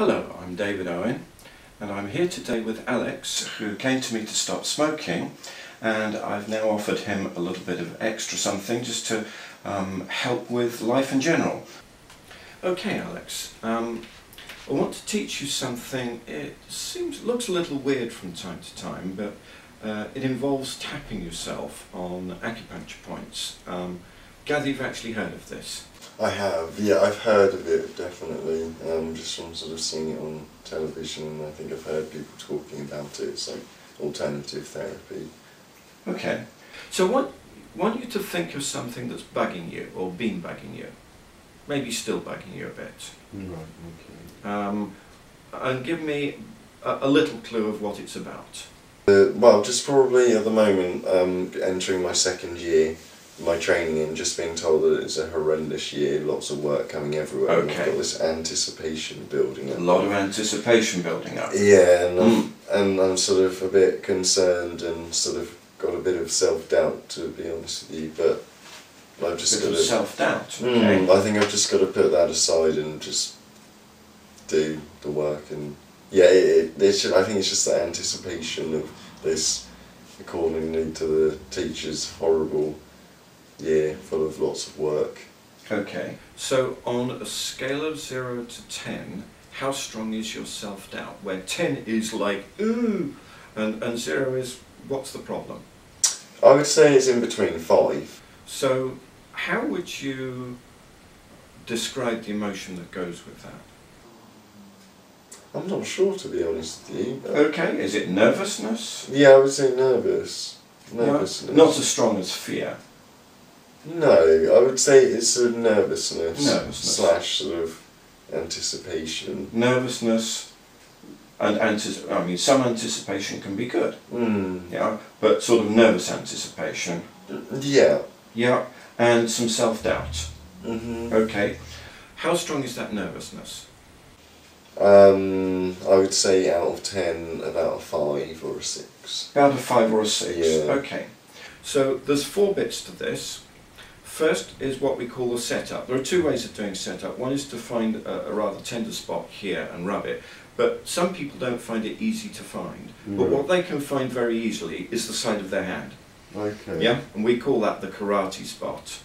Hello, I'm David Owen, and I'm here today with Alex, who came to me to stop smoking, and I've now offered him a little bit of extra something just to help with life in general. Okay, Alex, I want to teach you something. It looks a little weird from time to time, but it involves tapping yourself on acupuncture points. Gather you've actually heard of this. I have, yeah, I've heard of it, definitely, just from sort of seeing it on television, and I think I've heard people talking about it. It's like alternative therapy. Okay, so I want you to think of something that's bugging you, or been bugging you, maybe still bugging you a bit. Right, okay. And give me a little clue of what it's about. Well, just probably at the moment, entering my second year, my training, and just being told that it's a horrendous year, lots of work coming everywhere. Okay. And I've got this anticipation building up. A lot of anticipation building up. Yeah, and I'm sort of a bit concerned and sort of got a bit of self-doubt, to be honest with you, but I've just got to... self-doubt, okay. I think I've just got to put that aside and just do the work, and yeah, I think it's just the anticipation of this, accordingly to the teachers, horrible year full of lots of work. Okay, so on a scale of 0 to 10, how strong is your self-doubt? Where 10 is like, ooh, and 0 is, what's the problem? I would say it's in between 5. So, how would you describe the emotion that goes with that? I'm not sure, to be honest with you. Okay, is it nervousness? Yeah, I would say nervousness. Nervousness. Not as strong as fear. No, I would say it's a nervousness. Slash sort of anticipation. Nervousness and some anticipation can be good. Yeah, but sort of nervous anticipation. Yeah. Yeah, and some self-doubt. Mhm. Okay, how strong is that nervousness? I would say out of 10, about a 5 or a 6. About a 5 or a 6. Yeah. Okay, so there's 4 bits to this. First is what we call the setup. There are 2 ways of doing setup. One is to find a rather tender spot here and rub it, but some people don't find it easy to find. But what they can find very easily is the side of their hand. Okay. Yeah, and we call that the karate spot.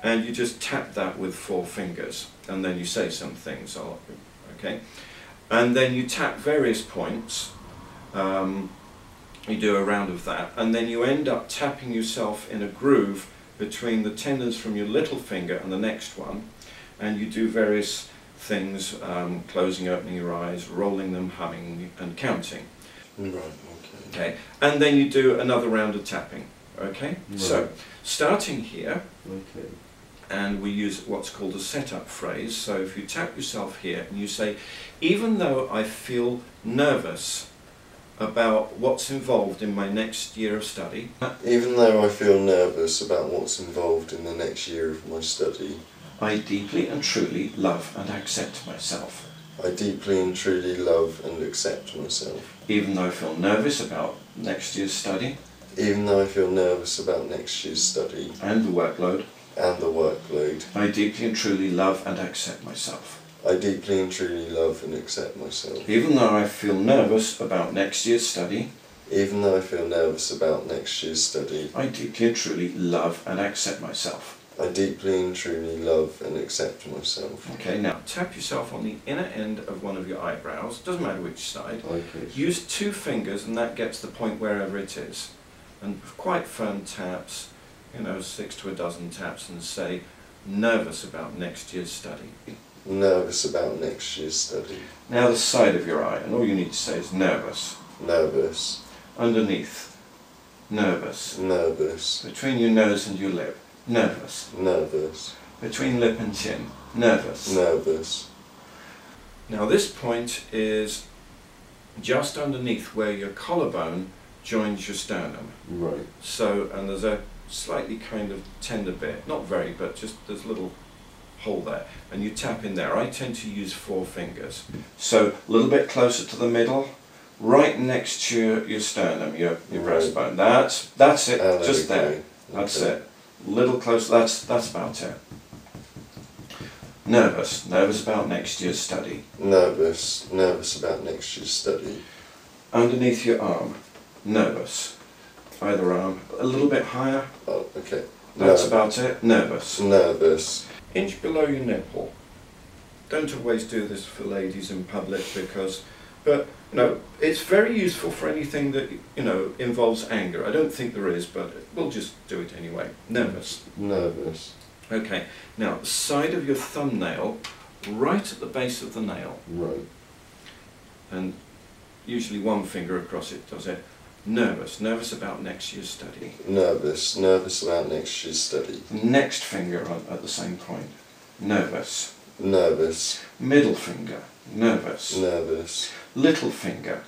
And you just tap that with 4 fingers, and then you say some things. Okay, and then you tap various points. You do a round of that, and then you end up tapping yourself in a groove between the tendons from your little finger and the next one, and you do various things, closing, opening your eyes, rolling them, humming, and counting. Right, okay. Okay, and then you do another round of tapping. Okay, right. So starting here, Okay. and we use what's called a setup phrase. So if you tap yourself here and you say, even though I feel nervous about what's involved in my next year of study. Even though I feel nervous about what's involved in the next year of my study. I deeply and truly love and accept myself. I deeply and truly love and accept myself. Even though I feel nervous about next year's study. Even though I feel nervous about next year's study. And the workload. And the workload. I deeply and truly love and accept myself. I deeply and truly love and accept myself. Even though I feel nervous about next year's study. Even though I feel nervous about next year's study. I deeply and truly love and accept myself. I deeply and truly love and accept myself. Okay, now tap yourself on the inner end of one of your eyebrows, doesn't matter which side. Okay. Use 2 fingers and that gets the point wherever it is. And quite firm taps, 6 to a dozen taps, and say, nervous about next year's study. Nervous about next year's study. Now the side of your eye, and all you need to say is nervous. Nervous. Underneath, nervous. Nervous. Between your nose and your lip, nervous. Nervous. Between lip and chin, nervous. Nervous. Now this point is just underneath where your collarbone joins your sternum. Right. So, and there's a slightly kind of tender bit, not very, but just there's a little hole there, and you tap in there. I tend to use 4 fingers. So a little bit closer to the middle, right next to your sternum, your breastbone. That's it, just there. That's it. Little closer, that's about it. Nervous. Nervous about next year's study. Nervous. Nervous about next year's study. Underneath your arm. Nervous. Either arm. A little bit higher. Oh, okay. That's about it. Nervous. Nervous. Inch below your nipple. Don't always do this for ladies in public but you know, it's very useful for anything that, you know, involves anger. I don't think there is, but we'll just do it anyway. Nervous. Nervous. Okay, now side of your thumbnail, right at the base of the nail. Right. And usually one finger across it does it. Nervous. Nervous about next year's study. Nervous. Nervous about next year's study. Next finger at the same point. Nervous. Nervous. Middle finger. Nervous. Nervous. Little finger.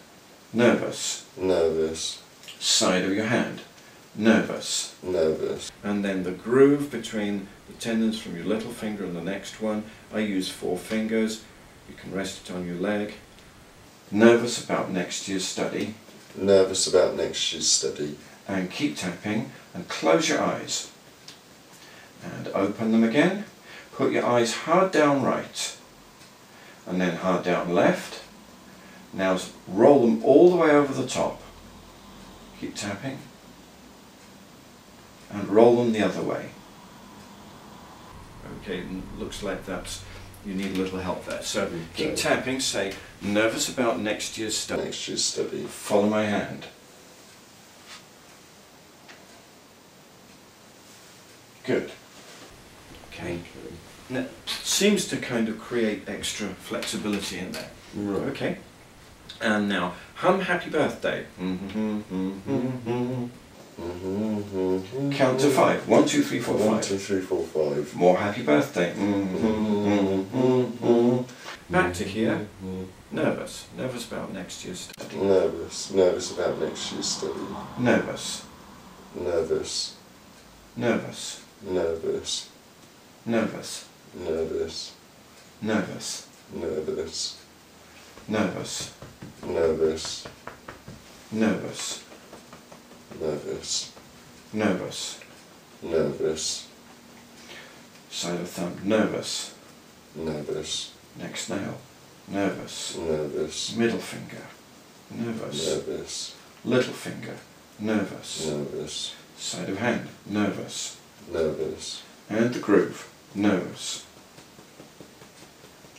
Nervous. Nervous. Side of your hand. Nervous. Nervous. And then the groove between the tendons from your little finger and the next one. I use 4 fingers. You can rest it on your leg. Nervous about next year's study. Nervous about next year's study. And keep tapping and close your eyes. And open them again. Put your eyes hard down right. And then hard down left. Now roll them all the way over the top. Keep tapping. And roll them the other way. Okay, looks like you need a little help there. So keep tapping, say, nervous about next year's study. Next year's study. Follow my hand. Good. Okay. Now, seems to kind of create extra flexibility in there. Right. Okay. And now, hum happy birthday. Count to 5. 1, 2, 3, 4, 5. 1, 2, 3, 4, 5. More happy birthday. Back to here. Nervous. Nervous about next year's study. Nervous. Nervous about next year's study. Nervous. Nervous. Nervous. Nervous. Nervous. Nervous. Nervous. Nervous. Nervous. Nervous. Nervous. Nervous. Nervous. Nervous. Side of thumb. Nervous. Nervous. Next nail. Nervous. Nervous. Middle finger. Nervous. Nervous. Little finger. Nervous. Nervous. Side of hand. Nervous. Nervous. And the groove. Nervous.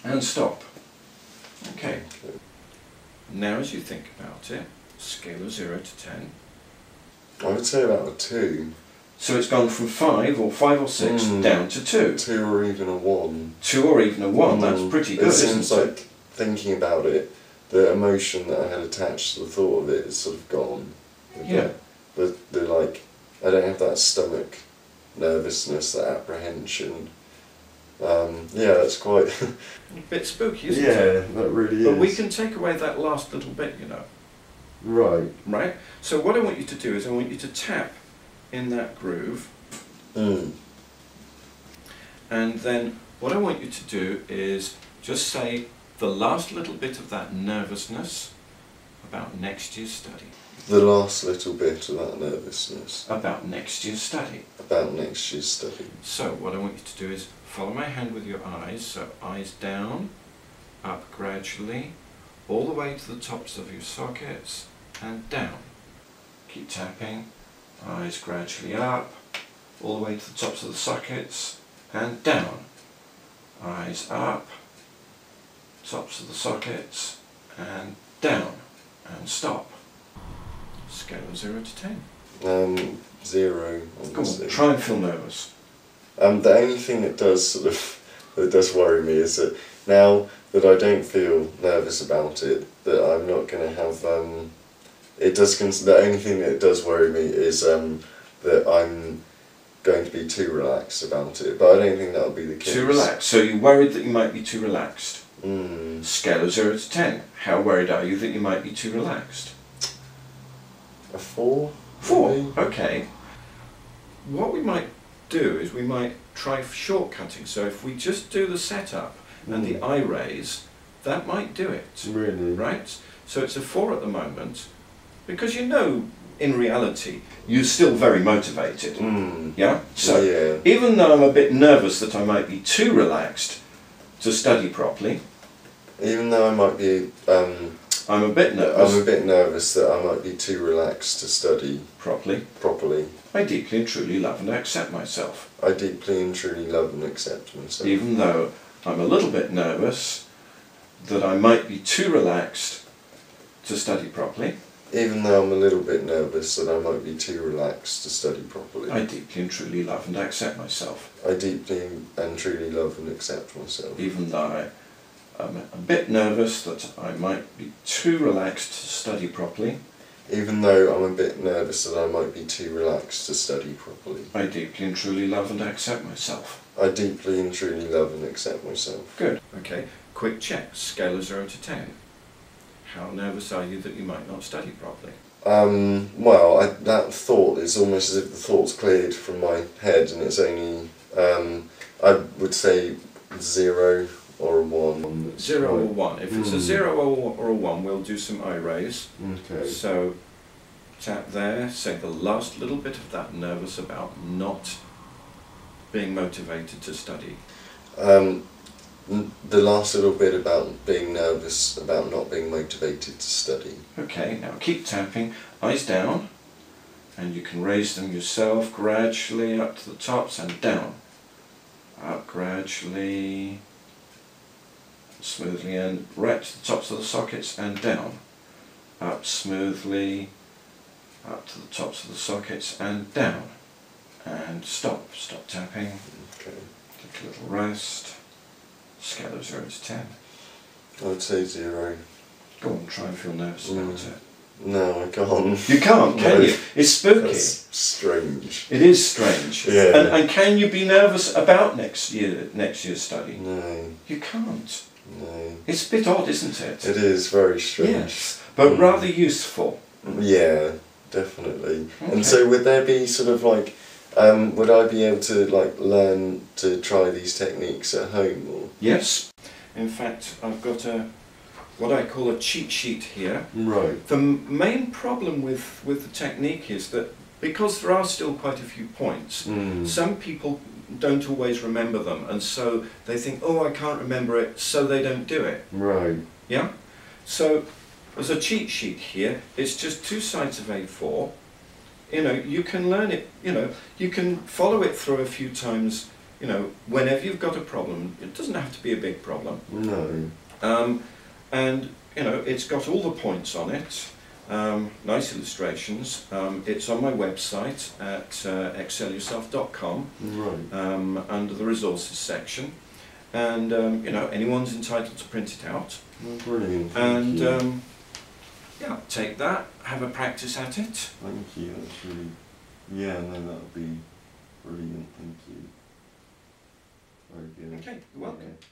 And stop. Okay. Now as you think about it, scale of 0 to 10. I would say about a 2. So it's gone from 5 or 5 or 6 down to 2. 2 or even a 1. 2 or even a 1, that's pretty good, It seems isn't it? like, thinking about it, the emotion that I had attached to the thought of it is sort of gone. Yeah. The like, I don't have that stomach nervousness, that apprehension. Yeah, that's quite... A bit spooky, isn't it? that really is. But we can take away that last little bit, you know. Right. Right? So what I want you to do is I want you to tap in that groove. And then what I want you to do is just say the last little bit of that nervousness about next year's study. The last little bit of that nervousness. About next year's study. About next year's study. So what I want you to do is follow my hand with your eyes. So eyes down, up gradually, all the way to the tops of your sockets and down. Keep tapping. Eyes gradually up, all the way to the tops of the sockets and down. Eyes up, tops of the sockets and down and stop. Scale of 0 to 10. 0. Come on, try and feel nervous. The only thing that does worry me is that now that I don't feel nervous about it, that I'm not going to have. The only thing that does worry me is that I'm going to be too relaxed about it, but I don't think that'll be the case. Too relaxed. So you're worried that you might be too relaxed. Mm. Scale of 0 to 10. How worried are you that you might be too relaxed? A 4? 4. Maybe? Okay. What we might do is we might try shortcutting. So if we just do the setup and the eye raise, that might do it. Really? Right? So it's a 4 at the moment, because you know, in reality, you're still very motivated. Yeah? So yeah. even though I'm a bit nervous that I might be too relaxed, to study properly. Even though I might be, I'm a bit nervous. I'm a bit nervous that I might be too relaxed to study properly. I deeply and truly love and accept myself. I deeply and truly love and accept myself. Even though I'm a little bit nervous that I might be too relaxed to study properly. Even though I'm a little bit nervous that I might be too relaxed to study properly. I deeply and truly love and accept myself. I deeply and truly love and accept myself. Even though I'm a bit nervous that I might be too relaxed to study properly. Even though I'm a bit nervous that I might be too relaxed to study properly. I deeply and truly love and accept myself. I deeply and truly love and accept myself. Good. Okay, quick check. Scale of 0 to 10. How nervous are you that you might not study properly? Well, that thought is almost as if the thought's cleared from my head, and it's only, I would say 0 or a 1. 0 or 1. If it's a 0 or a 1, we'll do some eye raise. Okay. So tap there, say the last little bit of that nervous about not being motivated to study. The last little bit about being nervous about not being motivated to study. Okay, now keep tapping, eyes down, and you can raise them yourself gradually up to the tops and down. Up gradually, smoothly, and right to the tops of the sockets and down. Up smoothly, up to the tops of the sockets and down. And stop tapping. Okay. Take a little rest. Scale of 0 to 10. I would say 0. Go on, try and feel nervous about it. No, I can't. You can't, can you? It's spooky. That's strange. It is strange. Yeah. And can you be nervous about next year's study? No. You can't. No. It's a bit odd, isn't it? It is very strange. Yes, but rather useful. Yeah, definitely. Okay. And so would there be sort of like, would I be able to like learn to try these techniques at home? Or? Yes. In fact, I've got what I call a cheat sheet here. Right. The main problem with the technique is that because there are still quite a few points, some people don't always remember them, and so they think, oh, I can't remember it, so they don't do it. Right. Yeah? So there's a cheat sheet here. It's just 2 sides of A4. You know, you can learn it, you know, you can follow it through a few times, you know, whenever you've got a problem. It doesn't have to be a big problem. No. And, you know, it's got all the points on it, nice illustrations. It's on my website at excelyourself.com, Right. under the resources section. And, you know, anyone's entitled to print it out. Brilliant. And, yeah, take that, have a practice at it. Thank you, that's really, yeah, no, that would be brilliant, thank you. Very good. Okay, you're welcome. Yeah.